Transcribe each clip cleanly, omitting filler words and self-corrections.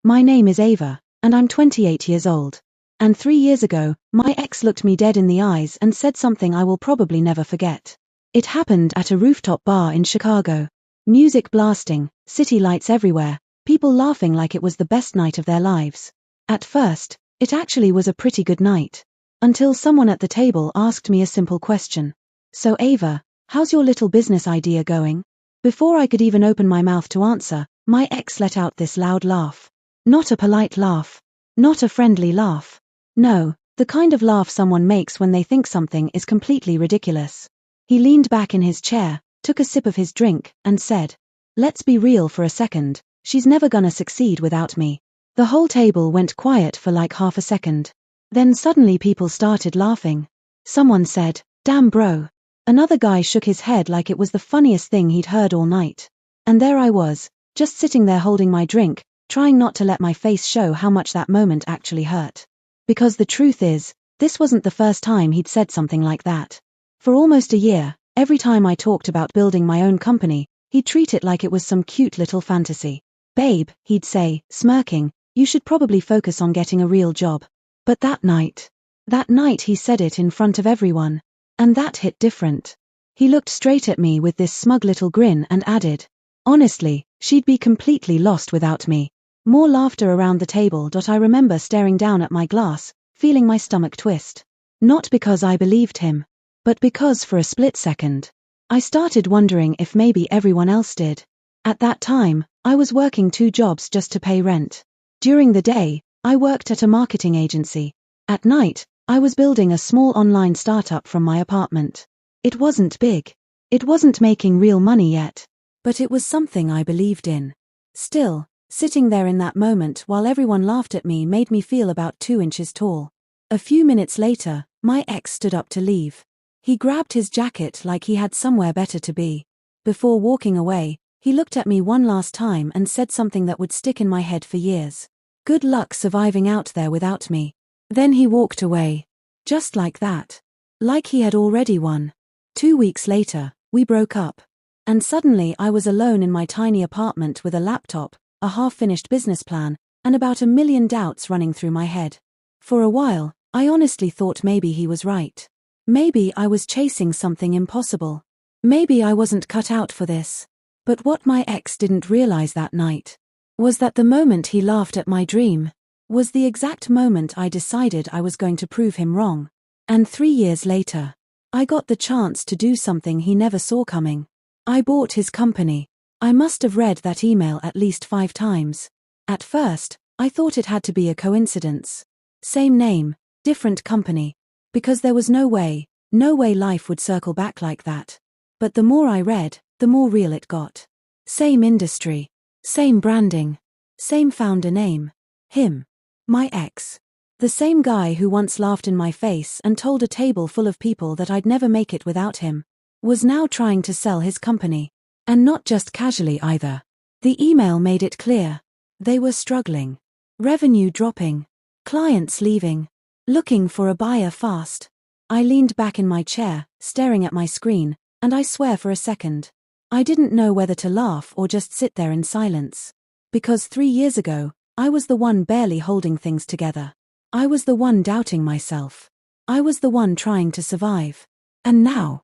My name is Ava, and I'm 28 years old. And 3 years ago, my ex looked me dead in the eyes and said something I will probably never forget. It happened at a rooftop bar in Chicago. Music blasting, city lights everywhere, people laughing like it was the best night of their lives. At first, it actually was a pretty good night. Until someone at the table asked me a simple question. So Ava, how's your little business idea going? Before I could even open my mouth to answer, my ex let out this loud laugh. Not a polite laugh. Not a friendly laugh. No, the kind of laugh someone makes when they think something is completely ridiculous. He leaned back in his chair, took a sip of his drink, and said, "Let's be real for a second, she's never gonna succeed without me." The whole table went quiet for like half a second. Then suddenly people started laughing. Someone said, "Damn bro." Another guy shook his head like it was the funniest thing he'd heard all night. And there I was, just sitting there holding my drink, trying not to let my face show how much that moment actually hurt. Because the truth is, this wasn't the first time he'd said something like that. For almost a year, every time I talked about building my own company, he'd treat it like it was some cute little fantasy. "Babe," he'd say, smirking, "you should probably focus on getting a real job." But that night he said it in front of everyone. And that hit different. He looked straight at me with this smug little grin and added, "Honestly, she'd be completely lost without me." More laughter around the table. I remember staring down at my glass, feeling my stomach twist. Not because I believed him, but because for a split second, I started wondering if maybe everyone else did. At that time, I was working 2 jobs just to pay rent. During the day, I worked at a marketing agency. At night, I was building a small online startup from my apartment. It wasn't big. It wasn't making real money yet. But it was something I believed in. Still, sitting there in that moment while everyone laughed at me made me feel about 2 inches tall. A few minutes later, my ex stood up to leave. He grabbed his jacket like he had somewhere better to be. Before walking away, he looked at me one last time and said something that would stick in my head for years. "Good luck surviving out there without me." Then he walked away. Just like that. Like he had already won. 2 weeks later, we broke up. And suddenly I was alone in my tiny apartment with a laptop, a half-finished business plan, and about 1,000,000 doubts running through my head. For a while, I honestly thought maybe he was right. Maybe I was chasing something impossible. Maybe I wasn't cut out for this. But what my ex didn't realize that night was that the moment he laughed at my dream was the exact moment I decided I was going to prove him wrong. And 3 years later, I got the chance to do something he never saw coming. I bought his company. I must have read that email at least 5 times. At first, I thought it had to be a coincidence. Same name, different company. Because there was no way life would circle back like that. But the more I read, the more real it got. Same industry, same branding, same founder name. Him. My ex. The same guy who once laughed in my face and told a table full of people that I'd never make it without him, was now trying to sell his company. And not just casually either. The email made it clear. They were struggling. Revenue dropping. Clients leaving. Looking for a buyer fast. I leaned back in my chair, staring at my screen, and I swear for a second, I didn't know whether to laugh or just sit there in silence. Because 3 years ago, I was the one barely holding things together. I was the one doubting myself. I was the one trying to survive. And now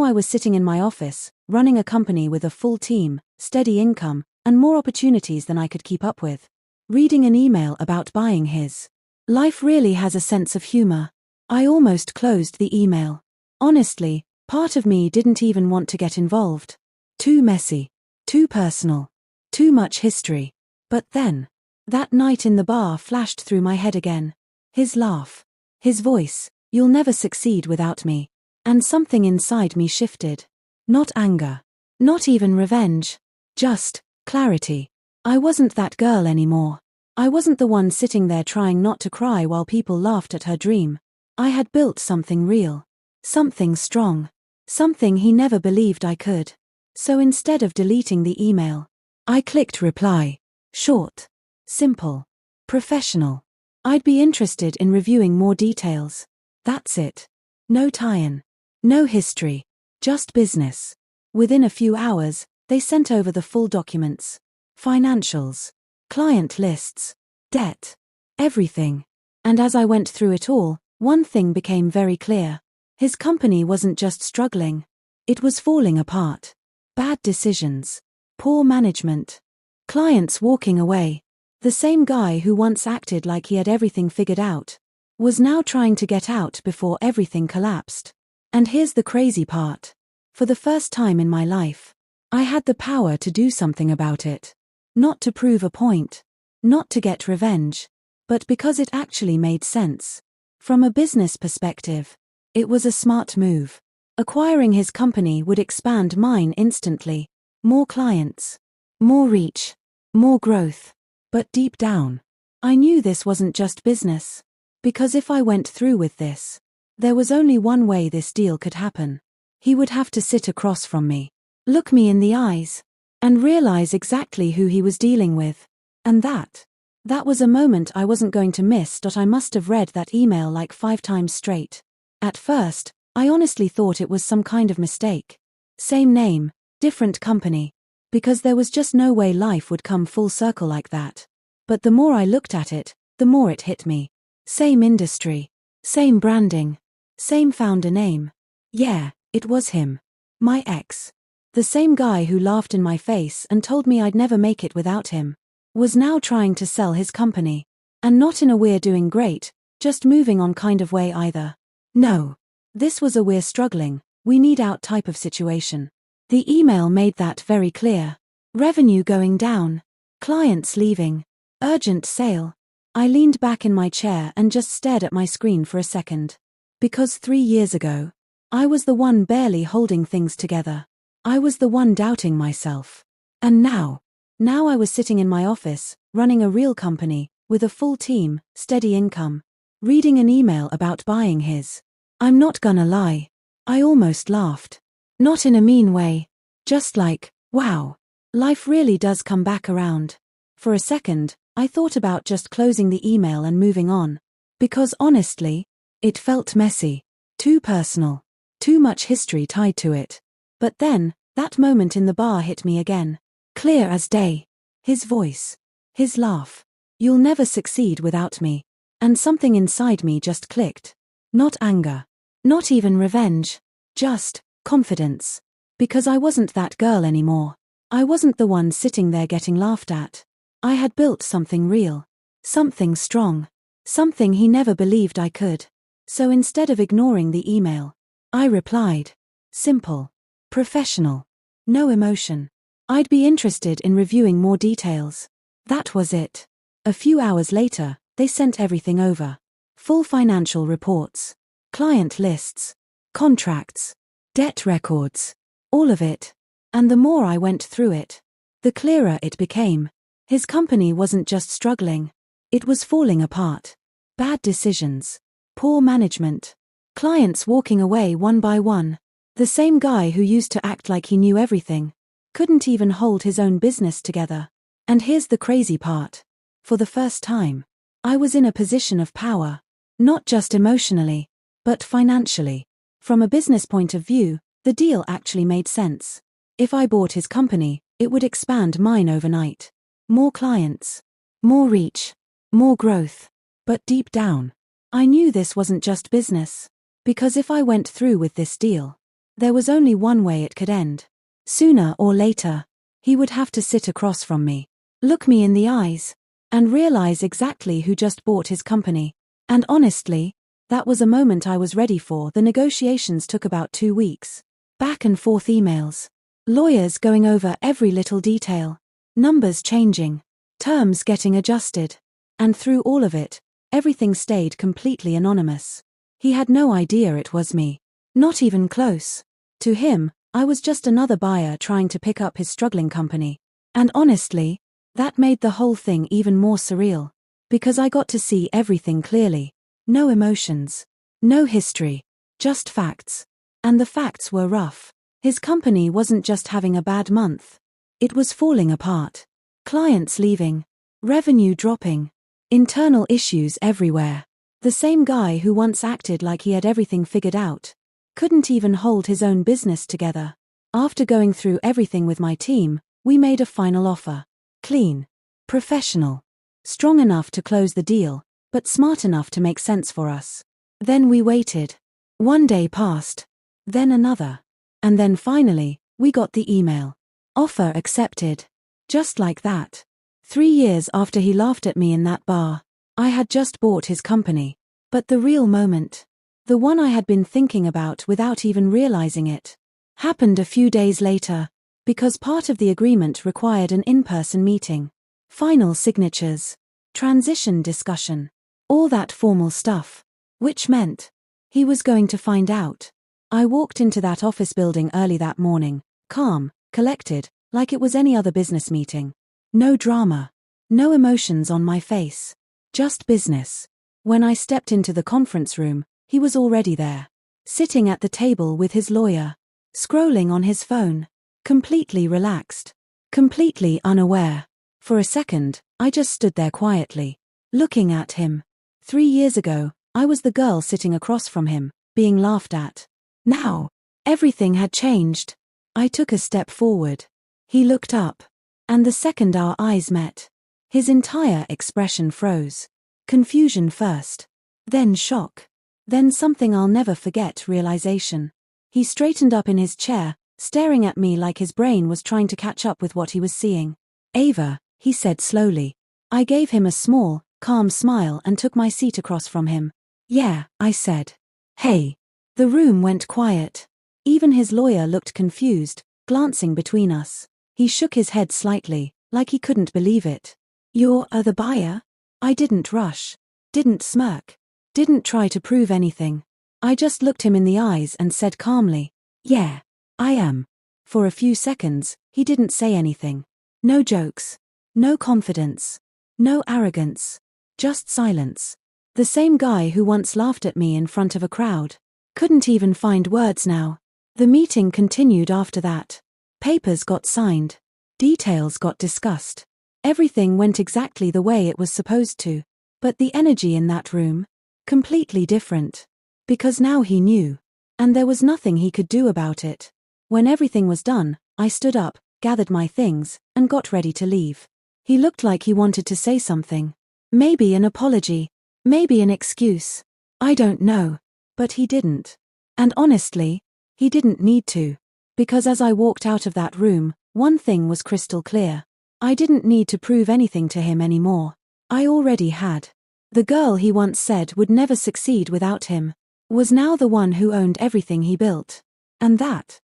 I was sitting in my office, running a company with a full team, steady income, and more opportunities than I could keep up with. Reading an email about buying his. Life really has a sense of humor. I almost closed the email. Honestly, part of me didn't even want to get involved. Too messy. Too personal. Too much history. But then, that night in the bar flashed through my head again. His laugh. His voice, "You'll never succeed without me." And something inside me shifted. Not anger. Not even revenge. Just clarity. I wasn't that girl anymore. I wasn't the one sitting there trying not to cry while people laughed at her dream. I had built something real. Something strong. Something he never believed I could. So instead of deleting the email, I clicked reply. Short. Simple. Professional. I'd be interested in reviewing more details. That's it. No tie-in. No history. Just business. Within a few hours, they sent over the full documents. Financials. client lists, debt, everything. And as I went through it all, one thing became very clear. His company wasn't just struggling. It was falling apart. Bad decisions. Poor management. Clients walking away. The same guy who once acted like he had everything figured out was now trying to get out before everything collapsed. And here's the crazy part. For the first time in my life, I had the power to do something about it. Not to prove a point. Not to get revenge. But because it actually made sense. From a business perspective, it was a smart move. Acquiring his company would expand mine instantly. More clients. More reach. More growth. But deep down, I knew this wasn't just business. Because if I went through with this, there was only one way this deal could happen. He would have to sit across from me, look me in the eyes, and realize exactly who he was dealing with. And that was a moment I wasn't going to miss. I must have read that email like 5 times straight. At first, I honestly thought it was some kind of mistake. Same name, different company. Because there was just no way life would come full circle like that. But the more I looked at it, the more it hit me. Same industry. Same branding. Same founder name. Yeah, it was him. My ex. The same guy who laughed in my face and told me I'd never make it without him. Was now trying to sell his company. And not in a we're doing great, just moving on kind of way either. No. This was a we're struggling, we need out type of situation. The email made that very clear. Revenue going down. Clients leaving. Urgent sale. I leaned back in my chair and just stared at my screen for a second. Because 3 years ago, I was the one barely holding things together. I was the one doubting myself. And now I was sitting in my office, running a real company, with a full team, steady income, reading an email about buying his. I'm not gonna lie. I almost laughed. Not in a mean way. Just like, wow. Life really does come back around. For a second, I thought about just closing the email and moving on. Because honestly, it felt messy. Too personal. Too much history tied to it. But then, that moment in the bar hit me again. Clear as day. His voice. His laugh. You'll never succeed without me. And something inside me just clicked. Not anger. Not even revenge. Just confidence. Because I wasn't that girl anymore. I wasn't the one sitting there getting laughed at. I had built something real. Something strong. Something he never believed I could. So instead of ignoring the email, I replied. Simple. Professional. No emotion. I'd be interested in reviewing more details. That was it. A few hours later, they sent everything over. Full financial reports. Client lists. Contracts. Debt records. All of it. And the more I went through it, the clearer it became. His company wasn't just struggling. It was falling apart. Bad decisions. Poor management. Clients walking away one by one. The same guy who used to act like he knew everything. Couldn't even hold his own business together. And here's the crazy part. For the first time, I was in a position of power. Not just emotionally, but financially. From a business point of view, the deal actually made sense. If I bought his company, it would expand mine overnight. More clients. More reach. More growth. But deep down, I knew this wasn't just business. Because if I went through with this deal, there was only one way it could end. Sooner or later, he would have to sit across from me, look me in the eyes, and realize exactly who just bought his company. And honestly, that was a moment I was ready for. The negotiations took about 2 weeks. Back and forth emails. Lawyers going over every little detail. Numbers changing. Terms getting adjusted. And through all of it, everything stayed completely anonymous. He had no idea it was me. Not even close. To him, I was just another buyer trying to pick up his struggling company. And honestly, that made the whole thing even more surreal. Because I got to see everything clearly. No emotions. No history. Just facts. And the facts were rough. His company wasn't just having a bad month. It was falling apart. Clients leaving. Revenue dropping. Internal issues everywhere. The same guy who once acted like he had everything figured out couldn't even hold his own business together. After going through everything with my team, we made a final offer. Clean. Professional. Strong enough to close the deal, but smart enough to make sense for us. Then we waited. One day passed. Then another. And then finally, we got the email. Offer accepted. Just like that. 3 years after he laughed at me in that bar. I had just bought his company. But the real moment, the one I had been thinking about without even realizing it, happened a few days later, because part of the agreement required an in-person meeting. Final signatures. Transition discussion. All that formal stuff. Which meant he was going to find out. I walked into that office building early that morning, calm, collected, like it was any other business meeting. No drama. No emotions on my face. Just business. When I stepped into the conference room, he was already there. Sitting at the table with his lawyer. Scrolling on his phone. Completely relaxed. Completely unaware. For a second, I just stood there quietly, looking at him. 3 years ago, I was the girl sitting across from him, being laughed at. Now, everything had changed. I took a step forward. He looked up. And the second our eyes met, his entire expression froze. Confusion first. Then shock. Then something I'll never forget, realization. He straightened up in his chair, staring at me like his brain was trying to catch up with what he was seeing. Ava, he said slowly. I gave him a small, calm smile and took my seat across from him. Yeah, I said. Hey. The room went quiet. Even his lawyer looked confused, glancing between us. He shook his head slightly, like he couldn't believe it. You're the buyer? I didn't rush. Didn't smirk. Didn't try to prove anything. I just looked him in the eyes and said calmly, yeah, I am. For a few seconds, he didn't say anything. No jokes. No confidence. No arrogance. Just silence. The same guy who once laughed at me in front of a crowd. Couldn't even find words now. The meeting continued after that. Papers got signed. Details got discussed. Everything went exactly the way it was supposed to. But the energy in that room? Completely different. Because now he knew. And there was nothing he could do about it. When everything was done, I stood up, gathered my things, and got ready to leave. He looked like he wanted to say something. Maybe an apology. Maybe an excuse. I don't know. But he didn't. And honestly, he didn't need to. Because as I walked out of that room, one thing was crystal clear. I didn't need to prove anything to him anymore. I already had. The girl he once said would never succeed without him, was now the one who owned everything he built. And that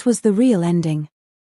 was the real ending.